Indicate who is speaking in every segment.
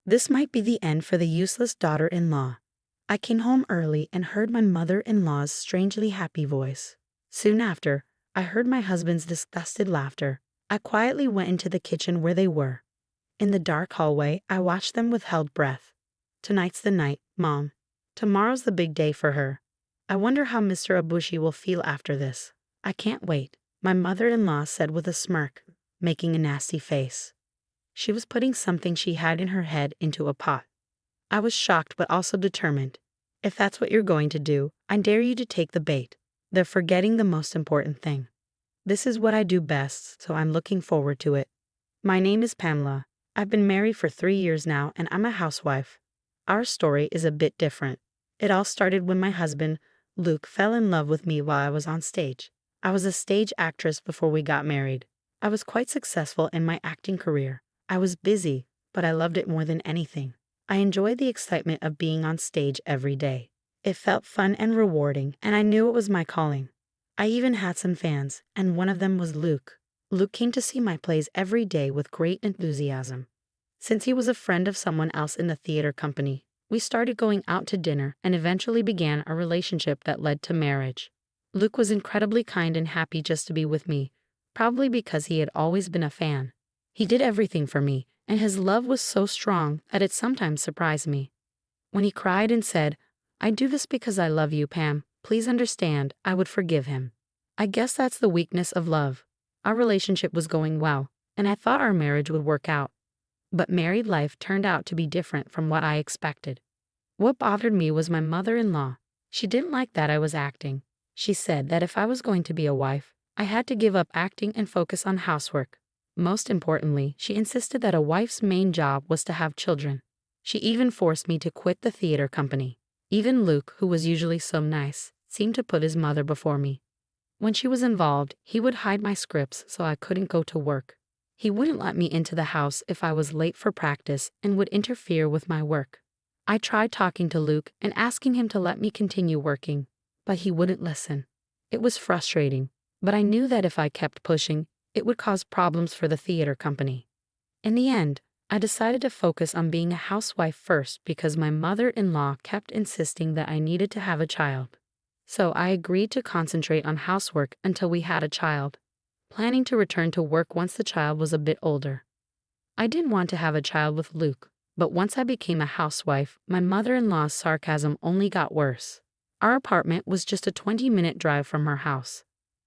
Speaker 1: This might be the end for the useless daughter-in-law. I came home early and heard my mother-in-law's strangely happy voice. Soon after, I heard my husband's disgusted laughter. I quietly went into the kitchen where they were. In the dark hallway, I watched them with held breath. Tonight's the night, Mom. Tomorrow's the big day for her. I wonder how Mr. Abushi will feel after this. I can't wait, my mother-in-law said with a smirk, making a nasty face. She was putting something she had in her head into a pot. I was shocked but also determined. If that's what you're going to do, I dare you to take the bait. They're forgetting the most important thing. This is what I do best, so I'm looking forward to it. My name is Pamela. I've been married for 3 years now and I'm a housewife. Our story is a bit different. It all started when my husband, Luke, fell in love with me while I was on stage. I was a stage actress before we got married. I was quite successful in my acting career. I was busy, but I loved it more than anything. I enjoyed the excitement of being on stage every day. It felt fun and rewarding, and I knew it was my calling. I even had some fans, and one of them was Luke. Luke came to see my plays every day with great enthusiasm. Since he was a friend of someone else in the theater company, we started going out to dinner and eventually began a relationship that led to marriage. Luke was incredibly kind and happy just to be with me, probably because he had always been a fan. He did everything for me, and his love was so strong that it sometimes surprised me. When he cried and said, "I do this because I love you, Pam, please understand," I would forgive him. I guess that's the weakness of love. Our relationship was going well, and I thought our marriage would work out. But married life turned out to be different from what I expected. What bothered me was my mother-in-law. She didn't like that I was acting. She said that if I was going to be a wife, I had to give up acting and focus on housework. Most importantly, she insisted that a wife's main job was to have children. She even forced me to quit the theater company. Even Luke, who was usually so nice, seemed to put his mother before me. When she was involved, he would hide my scripts so I couldn't go to work. He wouldn't let me into the house if I was late for practice and would interfere with my work. I tried talking to Luke and asking him to let me continue working, but he wouldn't listen. It was frustrating, but I knew that if I kept pushing, it would cause problems for the theater company. In the end, I decided to focus on being a housewife first because my mother-in-law kept insisting that I needed to have a child. So I agreed to concentrate on housework until we had a child, planning to return to work once the child was a bit older. I didn't want to have a child with Luke, but once I became a housewife, my mother-in-law's sarcasm only got worse. Our apartment was just a 20-minute drive from her house.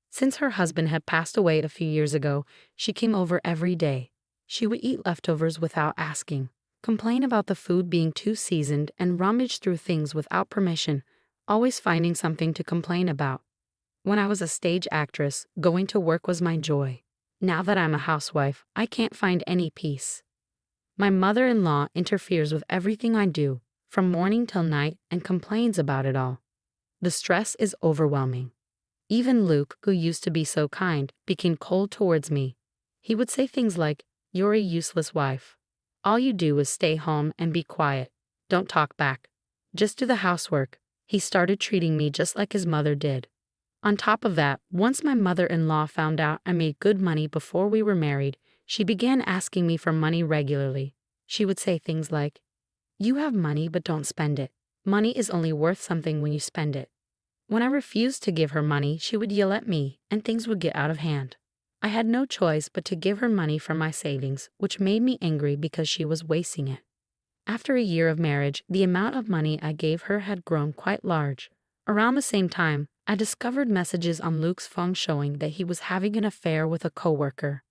Speaker 1: Since her husband had passed away a few years ago, she came over every day. She would eat leftovers without asking, complain about the food being too seasoned, and rummage through things without permission, always finding something to complain about. When I was a stage actress, going to work was my joy. Now that I'm a housewife, I can't find any peace. My mother-in-law interferes with everything I do, from morning till night, and complains about it all. The stress is overwhelming. Even Luke, who used to be so kind, became cold towards me. He would say things like, "You're a useless wife. All you do is stay home and be quiet. Don't talk back. Just do the housework." He started treating me just like his mother did. On top of that, once my mother-in-law found out I made good money before we were married, she began asking me for money regularly. She would say things like, "You have money but don't spend it. Money is only worth something when you spend it." When I refused to give her money, she would yell at me, and things would get out of hand. I had no choice but to give her money from my savings, which made me angry because she was wasting it. After a year of marriage, the amount of money I gave her had grown quite large. Around the same time, I discovered messages on Luke's phone showing that he was having an affair with a coworker.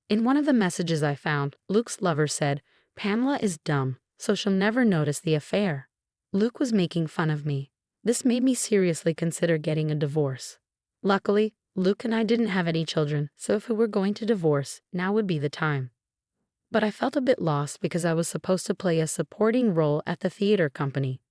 Speaker 1: In one of the messages I found, Luke's lover said, "Pamela is dumb, so she'll never notice the affair." Luke was making fun of me. This made me seriously consider getting a divorce. Luckily, Luke and I didn't have any children, so if we were going to divorce, now would be the time. But I felt a bit lost because I was supposed to play a supporting role at the theater company.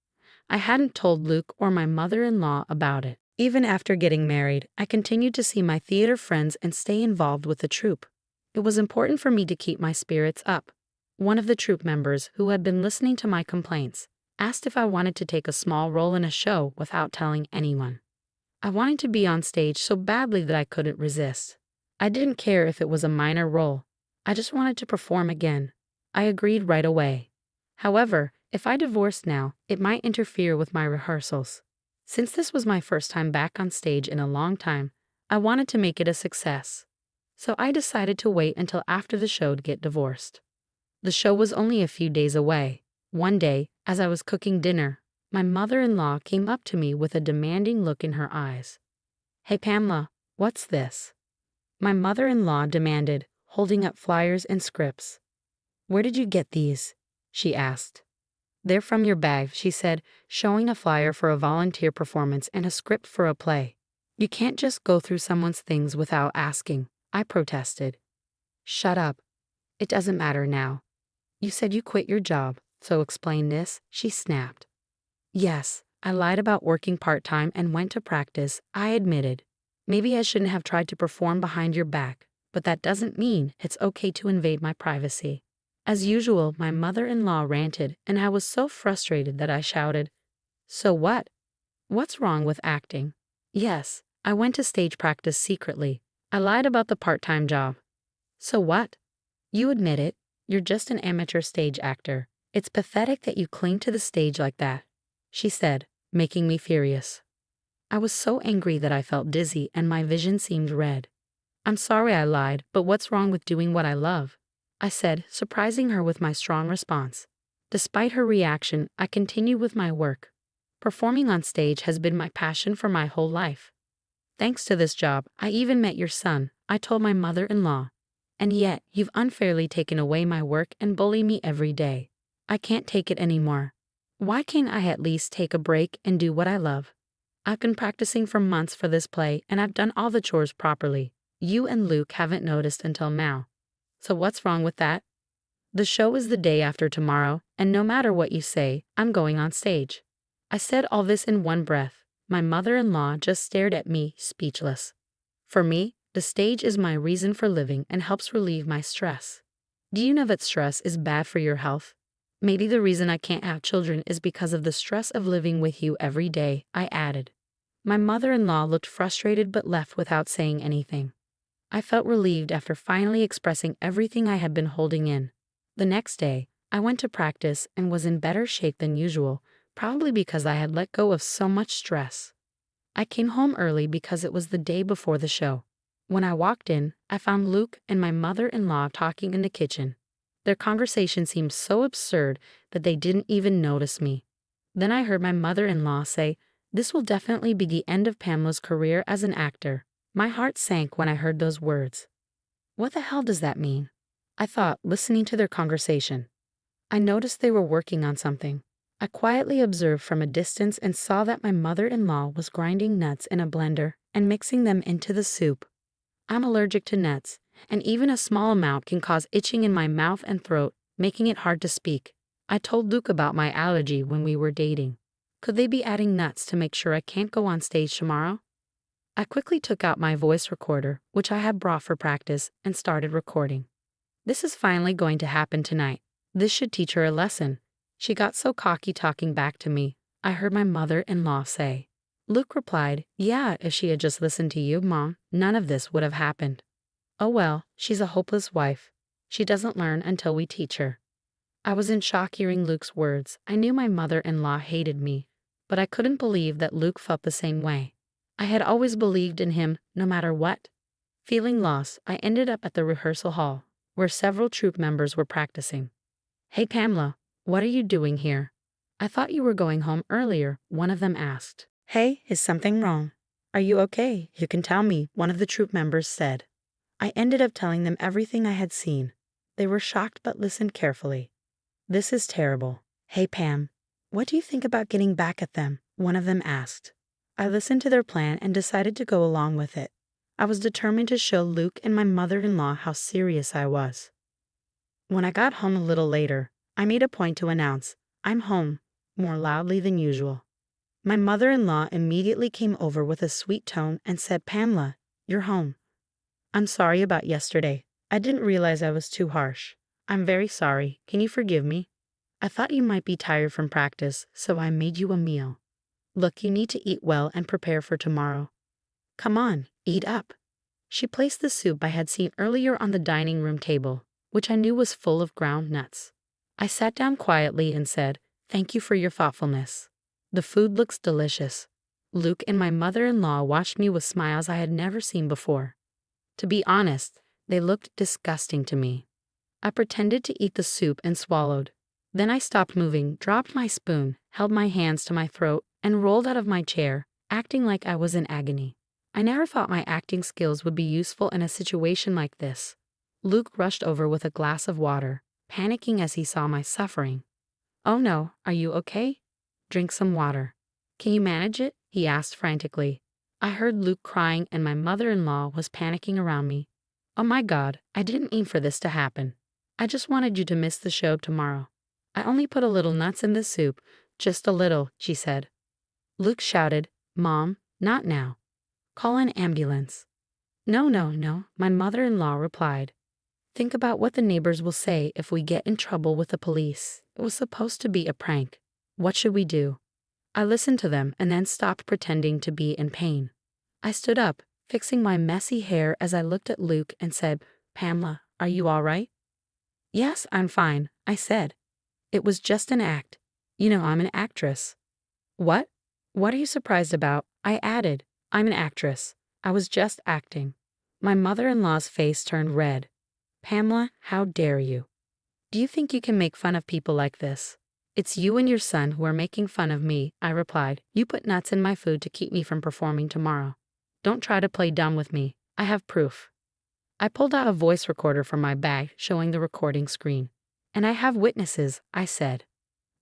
Speaker 1: I hadn't told Luke or my mother-in-law about it. Even after getting married, I continued to see my theater friends and stay involved with the troupe. It was important for me to keep my spirits up. One of the troupe members, who had been listening to my complaints, asked if I wanted to take a small role in a show without telling anyone. I wanted to be on stage so badly that I couldn't resist. I didn't care if it was a minor role. I just wanted to perform again. I agreed right away. However, if I divorced now, it might interfere with my rehearsals. Since this was my first time back on stage in a long time, I wanted to make it a success. So I decided to wait until after the show to get divorced. The show was only a few days away. One day, as I was cooking dinner, my mother-in-law came up to me with a demanding look in her eyes. "Hey Pamela, what's this?" My mother-in-law demanded, holding up flyers and scripts. "Where did you get these?" she asked. "They're from your bag," she said, showing a flyer for a volunteer performance and a script for a play. "You can't just go through someone's things without asking," I protested. "Shut up. It doesn't matter now. You said you quit your job, so explain this," she snapped. "Yes, I lied about working part-time and went to practice," I admitted. "Maybe I shouldn't have tried to perform behind your back, but that doesn't mean it's okay to invade my privacy." As usual, my mother-in-law ranted, and I was so frustrated that I shouted, "So what? What's wrong with acting?" "Yes, I went to stage practice secretly. I lied about the part-time job." "So what? You admit it. You're just an amateur stage actor. It's pathetic that you cling to the stage like that," she said, making me furious. I was so angry that I felt dizzy and my vision seemed red. "I'm sorry I lied, but what's wrong with doing what I love?" I said, surprising her with my strong response. Despite her reaction, I continued with my work. Performing on stage has been my passion for my whole life. "Thanks to this job, I even met your son," I told my mother-in-law. "And yet, you've unfairly taken away my work and bully me every day. I can't take it anymore. Why can't I at least take a break and do what I love? I've been practicing for months for this play and I've done all the chores properly. You and Luke haven't noticed until now. So what's wrong with that? The show is the day after tomorrow, and no matter what you say, I'm going on stage." I said all this in one breath. My mother-in-law just stared at me, speechless. For me, the stage is my reason for living and helps relieve my stress. Do you know that stress is bad for your health? Maybe the reason I can't have children is because of the stress of living with you every day, I added. My mother-in-law looked frustrated but left without saying anything. I felt relieved after finally expressing everything I had been holding in. The next day, I went to practice and was in better shape than usual, probably because I had let go of so much stress. I came home early because it was the day before the show. When I walked in, I found Luke and my mother-in-law talking in the kitchen. Their conversation seemed so absurd that they didn't even notice me. Then I heard my mother-in-law say, "This will definitely be the end of Pamela's career as an actor." My heart sank when I heard those words. What the hell does that mean? I thought, listening to their conversation. I noticed they were working on something. I quietly observed from a distance and saw that my mother-in-law was grinding nuts in a blender and mixing them into the soup. I'm allergic to nuts, and even a small amount can cause itching in my mouth and throat, making it hard to speak. I told Luke about my allergy when we were dating. Could they be adding nuts to make sure I can't go on stage tomorrow? I quickly took out my voice recorder, which I had brought for practice, and started recording. "This is finally going to happen tonight. This should teach her a lesson." She got so cocky talking back to me, I heard my mother-in-law say. Luke replied, "Yeah, if she had just listened to you, Mom, none of this would have happened." "Oh well, she's a hopeless wife. She doesn't learn until we teach her." I was in shock hearing Luke's words. I knew my mother-in-law hated me, but I couldn't believe that Luke felt the same way. I had always believed in him, no matter what. Feeling lost, I ended up at the rehearsal hall, where several troupe members were practicing. "Hey Pamela, what are you doing here? I thought you were going home earlier," one of them asked. "Hey, is something wrong? Are you okay? You can tell me," one of the troupe members said. I ended up telling them everything I had seen. They were shocked but listened carefully. "This is terrible. Hey Pam, what do you think about getting back at them?" one of them asked. I listened to their plan and decided to go along with it. I was determined to show Luke and my mother-in-law how serious I was. When I got home a little later, I made a point to announce, "I'm home," more loudly than usual. My mother-in-law immediately came over with a sweet tone and said, "Pamela, you're home. I'm sorry about yesterday. I didn't realize I was too harsh. I'm very sorry. Can you forgive me? I thought you might be tired from practice, so I made you a meal. Look, you need to eat well and prepare for tomorrow. Come on, eat up." She placed the soup I had seen earlier on the dining room table, which I knew was full of ground nuts. I sat down quietly and said, "Thank you for your thoughtfulness. The food looks delicious." Luke and my mother-in-law watched me with smiles I had never seen before. To be honest, they looked disgusting to me. I pretended to eat the soup and swallowed. Then I stopped moving, dropped my spoon, held my hands to my throat, and rolled out of my chair, acting like I was in agony. I never thought my acting skills would be useful in a situation like this. Luke rushed over with a glass of water, panicking as he saw my suffering. "Oh no, are you okay? Drink some water. Can you manage it?" he asked frantically. I heard Luke crying and my mother-in-law was panicking around me. "Oh my God, I didn't mean for this to happen. I just wanted you to miss the show tomorrow. I only put a little nuts in the soup, just a little," she said. Luke shouted, "Mom, not now. Call an ambulance." "No, no, no," my mother-in-law replied. "Think about what the neighbors will say if we get in trouble with the police. It was supposed to be a prank. What should we do?" I listened to them and then stopped pretending to be in pain. I stood up, fixing my messy hair as I looked at Luke and said, "Pamela, are you all right?" "Yes, I'm fine," I said. "It was just an act. You know I'm an actress." "What? What are you surprised about?" I added. "I'm an actress. I was just acting." My mother-in-law's face turned red. "Pamela, how dare you? Do you think you can make fun of people like this?" "It's you and your son who are making fun of me," I replied. "You put nuts in my food to keep me from performing tomorrow. Don't try to play dumb with me. I have proof." I pulled out a voice recorder from my bag, showing the recording screen. "And I have witnesses," I said.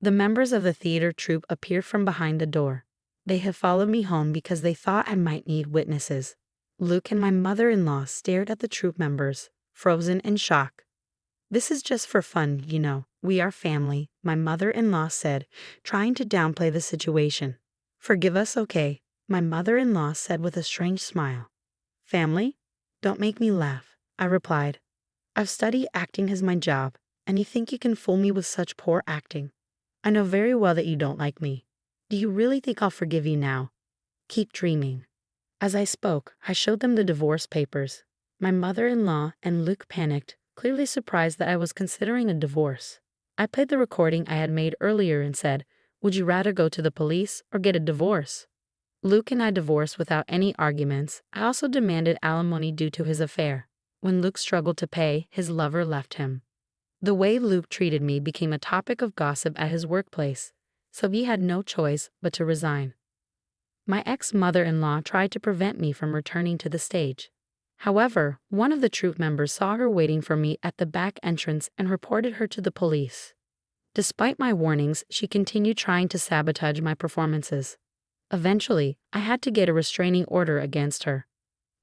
Speaker 1: The members of the theater troupe appeared from behind the door. They had followed me home because they thought I might need witnesses. Luke and my mother-in-law stared at the troupe members, frozen in shock. "This is just for fun, you know. We are family," my mother-in-law said, trying to downplay the situation. "Forgive us, okay?" my mother-in-law said with a strange smile. "Family? Don't make me laugh," I replied. "I've studied acting as my job, and you think you can fool me with such poor acting? I know very well that you don't like me. Do you really think I'll forgive you now? Keep dreaming." As I spoke, I showed them the divorce papers. My mother-in-law and Luke panicked, clearly surprised that I was considering a divorce. I played the recording I had made earlier and said, "Would you rather go to the police or get a divorce?" Luke and I divorced without any arguments. I also demanded alimony due to his affair. When Luke struggled to pay, his lover left him. The way Luke treated me became a topic of gossip at his workplace, so he had no choice but to resign. My ex-mother-in-law tried to prevent me from returning to the stage. However, one of the troupe members saw her waiting for me at the back entrance and reported her to the police. Despite my warnings, she continued trying to sabotage my performances. Eventually, I had to get a restraining order against her.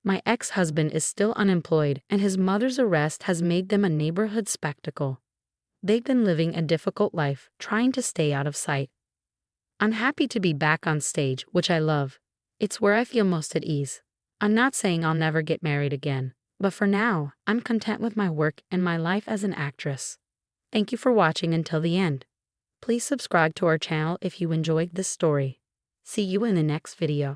Speaker 1: My ex-husband is still unemployed, and his mother's arrest has made them a neighborhood spectacle. They've been living a difficult life, trying to stay out of sight. I'm happy to be back on stage, which I love. It's where I feel most at ease. I'm not saying I'll never get married again, but for now, I'm content with my work and my life as an actress. Thank you for watching until the end. Please subscribe to our channel if you enjoyed this story. See you in the next video.